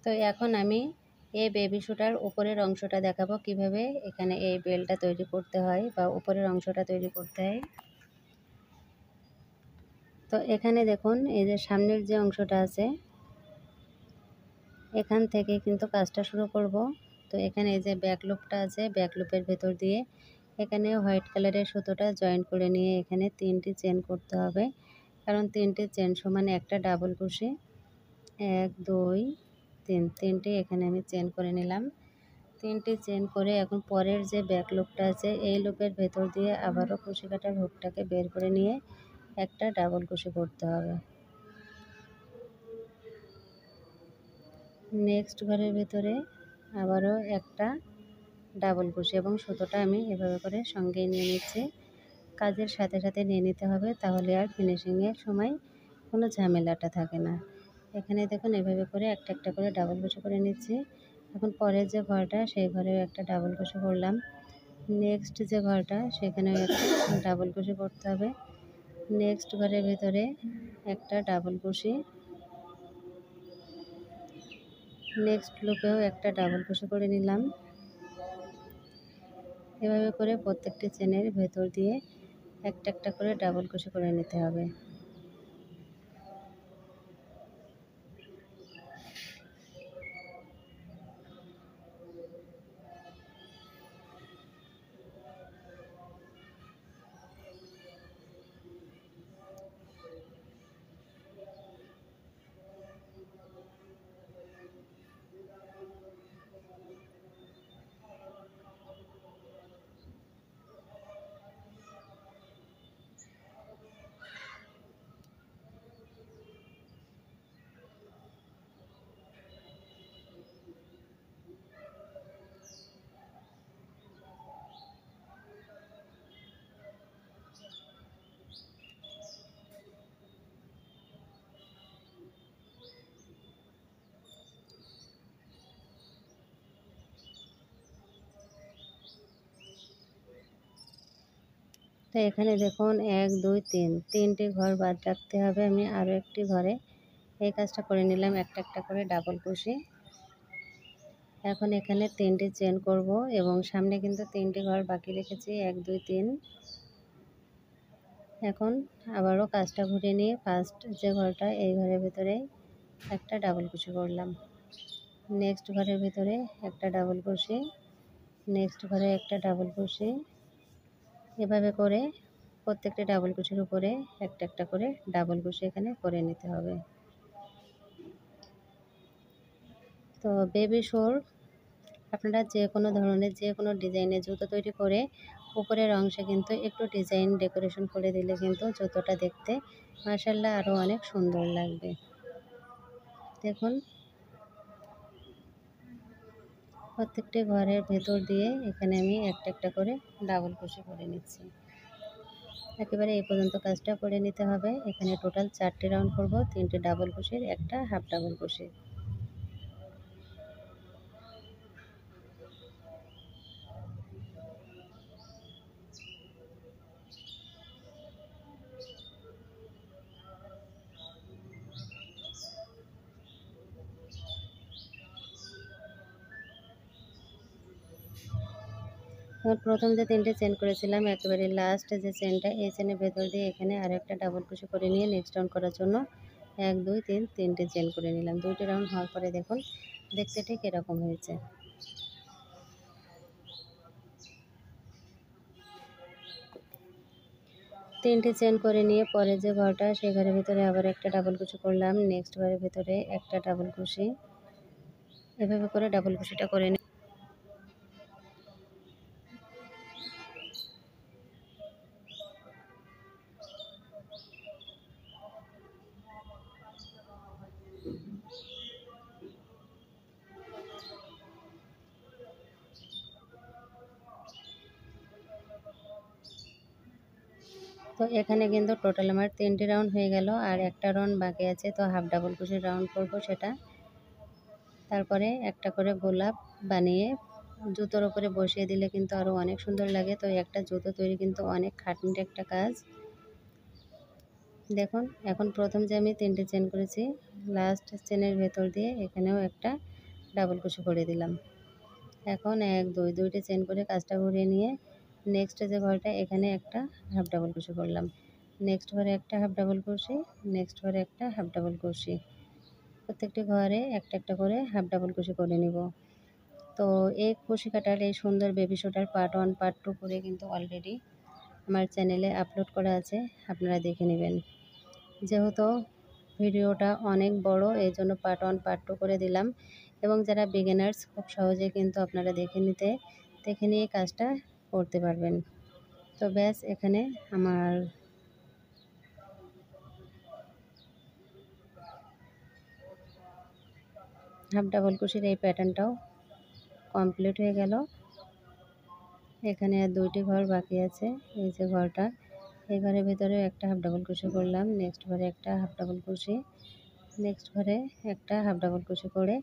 তো এখন আমি এই বেবি শুটার উপরের অংশটা দেখাবো কিভাবে এখানে এই বেলটা তৈরি করতে হয় বা উপরের অংশটা তৈরি করতে হয়। তো এখানে দেখুন এই যে সামনের যে অংশটা আছে এখান থেকে কিন্তু কাজটা শুরু করব। তো এখানে এই যে ব্যাক লুপটা আছে, ব্যাক লুপের ভেতর দিয়ে এখানে হোয়াইট কালারের সুতোটা জয়েন করে নিয়ে এখানে 3টি চেন করতে হবে, কারণ 3টি চেন সমান একটা ডাবল ক্রোশে। 1 2 3, 3টি এখানে আমি চেন করে নিলাম। 3টি চেন করে এখন পরের যে ব্যাক লুপটা আছে এই লুপের ভেতর দিয়ে আবারও কুশি কাটার হুকটাকে বের করে নিয়ে একটা ডাবল কুশি করতে হবে। নেক্সট ঘরের ভেতরে আবারও একটা ডাবল কুশি এবং সুতোটা আমি এভাবে করে সঙ্গে নিয়ে নিচ্ছি। কাজের সাথে সাথে নিয়ে নিতে হবে, তাহলে আর ফিনিশিংয়ের সময় কোনো ঝামেলাটা থাকে না। এখানে দেখুন এভাবে করে একটা একটা করে ডাবল কুশি করে নিচ্ছি। এখন পরের যে ঘরটা সেই ঘরেও একটা ডাবল কুশি করলাম। নেক্সট যে ঘরটা সেখানেও একটা ডাবল কুশি করতে হবে। নেক্সট ঘরের ভেতরে একটা ডাবল কুশি, নেক্সট লুপেও একটা ডাবল কুশি করে নিলাম। এভাবে করে প্রত্যেকটি চেনের ভেতর দিয়ে একটা একটা করে ডাবল কুশি করে নিতে হবে। তো এখানে দেখুন 1 2 3, 3টি ঘর বাদ রাখতে হবে। আমি আরও একটি ঘরে এই কাজটা করে নিলাম, একটা একটা করে ডাবল কুশি। এখন এখানে 3টি চেন করব এবং সামনে কিন্তু 3টি ঘর বাকি রেখেছি, 1 2 3। এখন আবারও কাজটা ঘুরিয়ে নিয়ে ফার্স্ট যে ঘরটা এই ঘরের ভিতরে একটা ডাবল কুশি করলাম। নেক্সট ঘরের ভিতরে একটা ডাবল কুশি, নেক্সট ঘরে একটা ডাবল কুশি। এভাবে করে প্রত্যেকটা ডাবল কুশির উপরে একটা একটা করে ডাবল কুশি এখানে করে নিতে হবে। তো বেবি শোর আপনারা যে কোনো ধরনের যে কোনো ডিজাইনের জুতো তৈরি করে উপরের অংশে কিন্তু একটু ডিজাইন ডেকোরেশন করে দিলে কিন্তু জুতোটা দেখতে মাশাআল্লাহ আরও অনেক সুন্দর লাগবে। দেখুন প্রত্যেকটি ঘরের ভেতর দিয়ে এখানে আমি একটা একটা করে ডাবল কুশি করে নিচ্ছি। একেবারে এই পর্যন্ত কাজটা করে নিতে হবে। এখানে টোটাল 4টি রাউন্ড করব, 3টি ডাবল কুশির, একটা হাফ ডাবল কুশি। এখন প্রথম যে 3টে চেন করেছিলাম একেবারে লাস্ট যে চেনটা এই চেনের ভেতর দিয়ে এখানে আর একটা ডাবল কুশি করে নিয়ে নেক্সট রাউন্ড করার জন্য 1 2 3, 3টে চেন করে নিলাম। 2টি রাউন্ড হওয়ার পরে দেখুন দেখতে ঠিক এরকম হয়েছে। তিনটে চেন করে নিয়ে পরে যে ঘরটা সেই ঘরের ভিতরে আবার একটা ডাবল কুশি করলাম, নেক্সট ঘরের ভিতরে একটা ডাবল কুশি। এভাবে করে ডাবল কুশিটা করে নিই। তো এখানে কিন্তু টোটাল আমার 3টি রাউন্ড হয়ে গেল, আর একটা রাউন্ড বাকি আছে। তো হাফ ডাবল কুশির রাউন্ড করব সেটা। তারপরে একটা করে গোলাপ বানিয়ে জুতোর উপরে বসিয়ে দিলে কিন্তু আরও অনেক সুন্দর লাগে। তো একটা জুতো তৈরি কিন্তু অনেক খাটনির একটা কাজ। দেখুন এখন প্রথম যে আমি 3টে চেন করেছি লাস্ট চেনের ভেতর দিয়ে এখানেও একটা ডাবল কুশি করে দিলাম। এখন 1 2 দুইটি চেন করে কাজটা ঘুরিয়ে নিয়ে নেক্সট যে ঘরটা এখানে একটা হাফ ডাবল কুশি করলাম, নেক্সট ঘরে একটা হাফ ডাবল কুশি, নেক্সট ঘরে একটা হাফ ডাবল কুশি, প্রত্যেকটি ঘরে একটা একটা করে হাফ ডাবল কুশি করে নিব। তো এই কুশি কাটার এই সুন্দর বেবি শুটার পার্ট 1 পার্ট 2 করে কিন্তু অলরেডি আমার চ্যানেলে আপলোড করা আছে, আপনারা দেখে নেবেন। যেহেতু ভিডিওটা অনেক বড় এই জন্য পার্ট 1 পার্ট 2 করে দিলাম, এবং যারা বিগিনার্স খুব সহজে কিন্তু আপনারা দেখে নিয়ে কাজটা করতে পারবেন। তো ব্যাস এখানে আমার হাফ ডাবল কুশির এই প্যাটার্নটাও কমপ্লিট হয়ে গেল। এখানে আর 2টি ঘর বাকি আছে। এই যে ঘরটা, এই ঘরের ভিতরে একটা হাফ ডাবল কুশি করলাম, নেক্সট ঘরে একটা হাফ ডাবল কুশি, নেক্সট ঘরে একটা হাফ ডাবল কুশি করে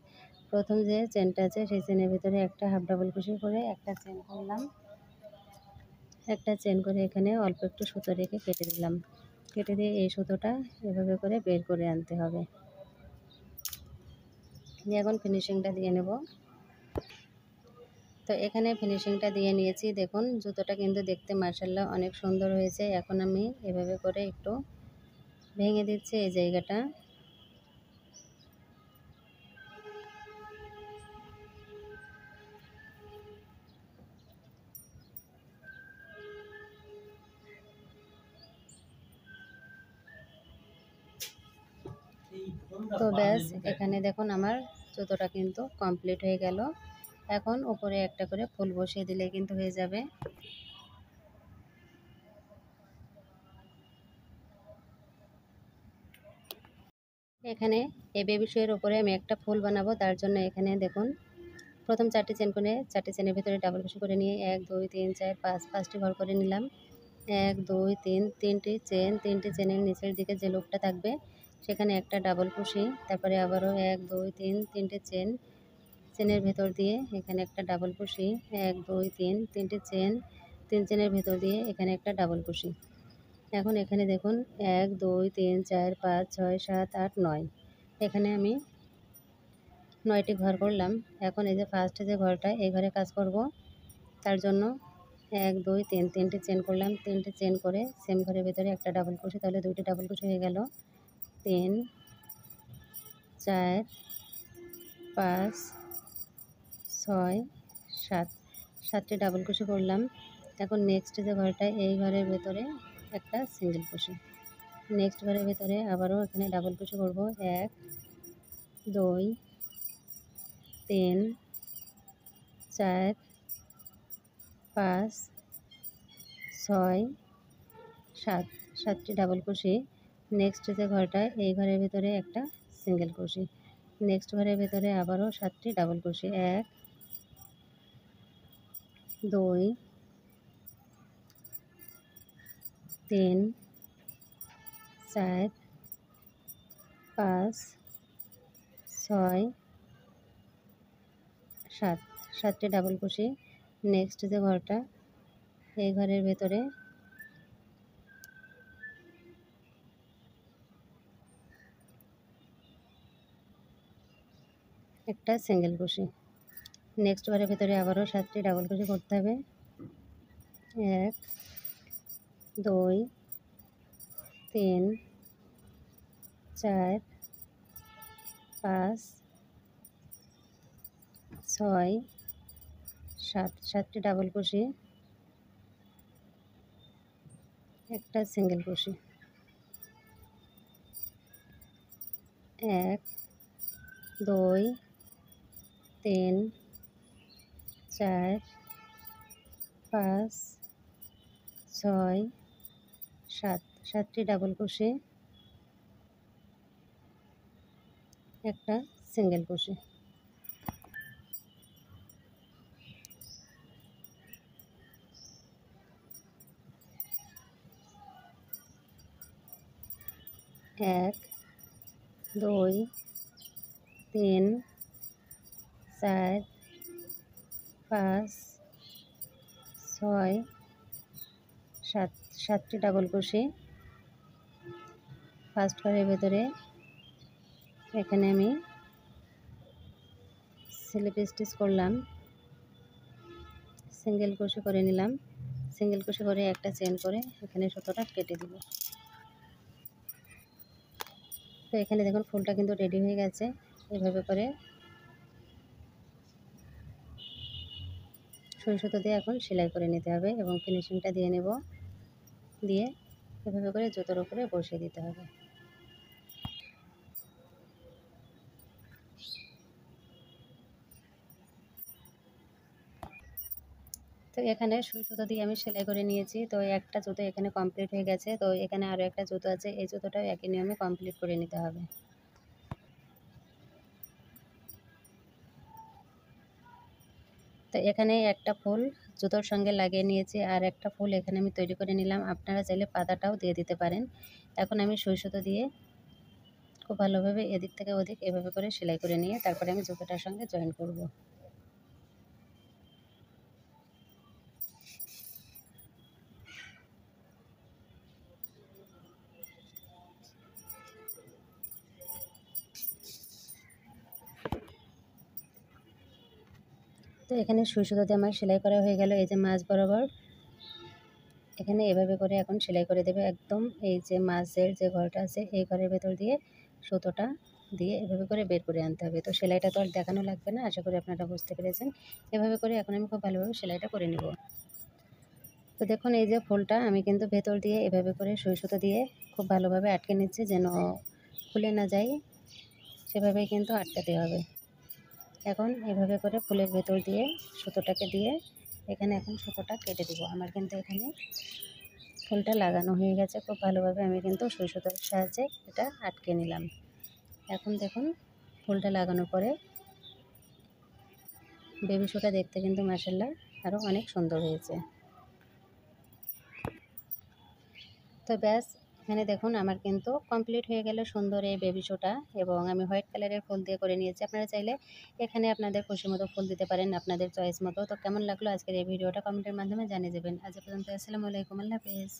প্রথম যে চেনটা আছে সেই চেনের ভিতরে একটা হাফ ডাবল কুশি করে একটা চেন করলাম, একটা চেন করে এখানে অল্প একটু সুতো রেখে কেটে দিলাম। কেটে দিয়ে এই সুতোটা এভাবে করে বের করে আনতে হবে। এখন ফিনিশিংটা দিয়ে নেব। তো এখানে ফিনিশিংটা দিয়ে নিয়েছি, দেখুন জুতোটা কিন্তু দেখতে মাশাআল্লাহ অনেক সুন্দর হয়েছে। এখন আমি এভাবে করে একটু ভেঙে দিচ্ছি এই জায়গাটা। তো ব্যাস এখানে দেখুন আমার জুতোটা কিন্তু কমপ্লিট হয়ে গেল। এখন উপরে একটা করে ফুল বসিয়ে দিলে কিন্তু হয়ে যাবে। এখানে এই বেবি শুয়ের উপরে আমি একটা ফুল বানাবো, তার জন্য এখানে দেখুন প্রথম 4টি চেন করে 4টি চেনের ভিতরে ডাবল কুশি করে নিয়ে 1 2 3 4 5 5টি ঘর করে নিলাম। 1 2 3 তিনটি চেন, তিনটি চেনের নিচের দিকে যে লুপটা থাকবে সেখানে একটা ডাবল কুশি, তারপরে আবারও 1 2 3 তিনটে চেনের ভেতর দিয়ে এখানে একটা ডাবল কুশি, 1 2 3 তিনটে চেন, 3 চেনের ভেতর দিয়ে এখানে একটা ডাবল কুশি। এখন এখানে দেখুন 1 2 3 4 5 6 7 8 9, এখানে আমি 9টি ঘর করলাম। এখন এই যে ফার্স্ট যে ঘরটা এই ঘরে কাজ করব, তার জন্য 1 2 3 তিনটে চেন করলাম, তিনটে চেন করে সেম ঘরের ভেতরে একটা ডাবল কুশি, তাহলে 2টি ডাবল কুশি হয়ে গেল। 3 4 5 6 7, 7টি ডাবল কুশি করলাম। এখন নেক্সট যে ঘরটা এই ঘরের ভেতরে একটা সিঙ্গেল কুশি, নেক্সট ঘরের ভেতরে আবারও এখানে ডাবল কুশি করব। 1 2 3 4 5 6 7, 7টি ডাবল কুশি। নেক্সট যে ঘরটা এই ঘরের ভিতরে একটা সিঙ্গেল কুশি, নেক্সট ঘরের ভিতরে আবারও 7টি ডাবল কুশি। 1 2 3 4 5 6 7, 7টি ডাবল কুশি। নেক্সট যে ঘরটা এই ঘরের ভেতরে একটা সিঙ্গেল কুশি, নেক্সট ঘরের ভেতরে আবারও 7টি ডাবল কুশি করতে হবে। 1 2 3 4 5 6 7, 7টি ডাবল কুশি, একটা সিঙ্গেল কুশি। 1 2 3 4 5 6 7, 7টি ডাবল কুশি, একটা সিঙ্গেল কুশি। 1 2 3 4 5 6 7, 7টি ডাবল কুশি। ফার্স্ট ঘরের ভেতরে এখানে আমি স্লিপ স্টিচ করলাম, সিঙ্গেল ক্রোশে করে নিলাম, সিঙ্গেল ক্রোশে করে একটা চেন করে এখানে সুতোটা কেটে দিব। তো এখানে দেখুন ফুলটা কিন্তু রেডি হয়ে গেছে। এভাবে করে সুই সুতো দিয়ে এখন সেলাই করে নিতে হবে এবং ফিনিশিংটা দিয়ে নেব, দিয়ে এভাবে করে জুতোর উপরে বসিয়ে দিতে হবে। তো এখানে সুই সুতো দিয়ে আমি সেলাই করে নিয়েছি। তো একটা জুতো এখানে কমপ্লিট হয়ে গেছে। তো এখানে আরও একটা জুতো আছে, এই জুতোটাও একই নিয়মে কমপ্লিট করে নিতে হবে। তো এখানে একটা ফুল জুতোর সঙ্গে লাগিয়ে নিয়েছি, আর একটা ফুল এখানে আমি তৈরি করে নিলাম। আপনারা চাইলে পাতাটাও দিয়ে দিতে পারেন। এখন আমি সুই সুতো দিয়ে খুব ভালোভাবে এদিক থেকে ওদিক এভাবে করে সেলাই করে নিয়ে তারপরে আমি জুতোটার সঙ্গে জয়েন করব। তো এখানে সুই সুতো দিয়ে আমার সেলাই করা হয়ে গেল। এই যে মাঝ বরাবর এখানে এভাবে করে এখন সেলাই করে দেবে একদম। এই যে মাঝের যে ঘরটা আছে এই ঘরের ভেতর দিয়ে সুতোটা দিয়ে এভাবে করে বের করে আনতে হবে। তো সেলাইটা তো আর দেখানো লাগবে না, আশা করি আপনারা বুঝতে পেরেছেন। এভাবে করে এখন আমি খুব ভালোভাবে সেলাইটা করে নেব। তো দেখুন এই যে ফুলটা আমি কিন্তু ভেতর দিয়ে এভাবে করে সুই সুতো দিয়ে খুব ভালোভাবে আটকে নিচ্ছি, যেন খুলে না যায়, সেভাবেই কিন্তু আটকাতে হবে। এখন এভাবে করে ফুলের ভেতর দিয়ে সুতোটাকে দিয়ে এখানে এখন সুতোটা কেটে দিব। আমার কিন্তু এখানে ফুলটা লাগানো হয়ে গেছে খুব ভালোভাবে, আমি কিন্তু সুই সুতোর সাহায্যে এটা আটকে নিলাম। এখন দেখুন ফুলটা লাগানোর পরে বেবি শুটা দেখতে কিন্তু মাশাআল্লাহ আরও অনেক সুন্দর হয়েছে। তো ব্যাস, এখানে দেখুন আমার কিন্তু কমপ্লিট হয়ে গেল সুন্দর এই বেবি শুটা, এবং আমি হোয়াইট কালারের ফুল দিয়ে করে নিয়েছি। আপনারা চাইলে এখানে আপনাদের খুশি মতো ফুল দিতে পারেন, আপনাদের চয়েস মতো। তো কেমন লাগলো আজকের এই ভিডিওটা কমেন্টের মাধ্যমে জানিয়ে দেবেন। আজ পর্যন্ত, আসসালামু আলাইকুম, আল্লাহ হাফেজ।